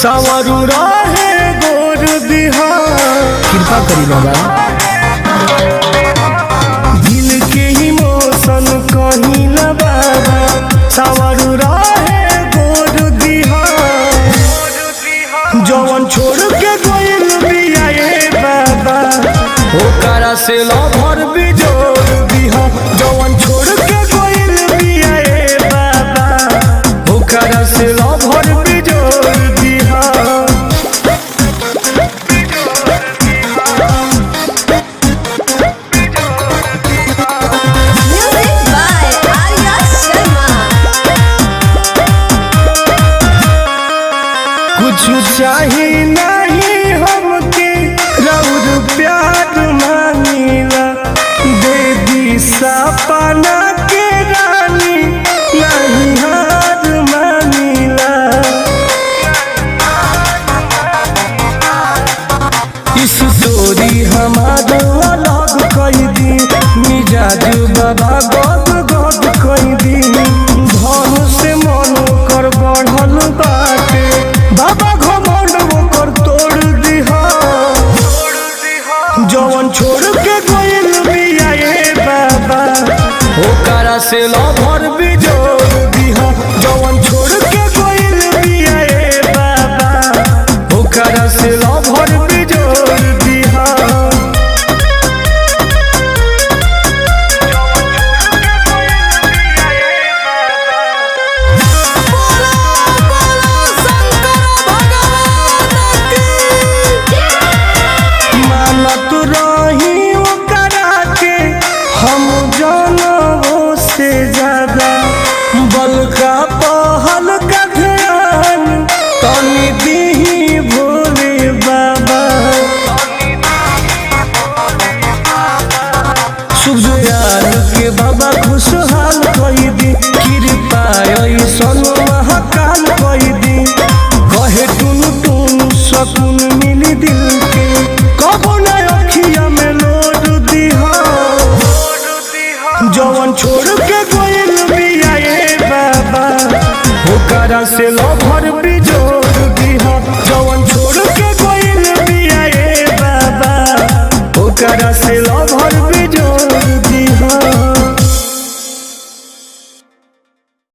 सावरू रहे गोर दिहा। कृपा करी बाबा। दिल के इमोशन कहीं न बाबा, सावरू रहे गोर दिहा। जवन छोड़ के गोइल बिया ए बाबा, ओकरा से लभर बिजोड़ दिहा। जवन छोड़ के गोइल बिया ए बाबा, ओकरा से लभर बिजोड़ दिहा। Music by Arya Sharma. कुछ चाही नहीं हमके रउर प्यार मांगीला, दे दी सपना के रानी नहीं हार मांगीला। इस स्टोरी हमार अलग कई दी, मिजाज बाबा गद गद कई दी। धन से मन कर बढ़ल बाटे, बाबा घमंड ओकर तोड़ दिहा। जवन छोड़ के गोइल बिया ए बाबा, ओकरा से लभर बिजोड़ दिहा। जवन छोड़ के गोइल बिया ए बाबा, ओकरा से लभर बिजोड़ दिहा। मानत रही ओकरा के हम जानवों से ज्यादा, बलका पहल का ध्यान तनी दीही भोले बाबा। शुभ यार के बाबा खुशहाल कई दी, कृपा ऐसन महाकाल कई दी। कहे टुन टुन सकून मिली दिल के, कबो न अखिया में लोड दिहा। जवन छोड़ के गोइल बिया ए बाबा, ओकरा से लभर बिजोड़ दिहा। जवन छोड़ के गोइल बिया ए बाबा, ओकरा से लभर बिजोड़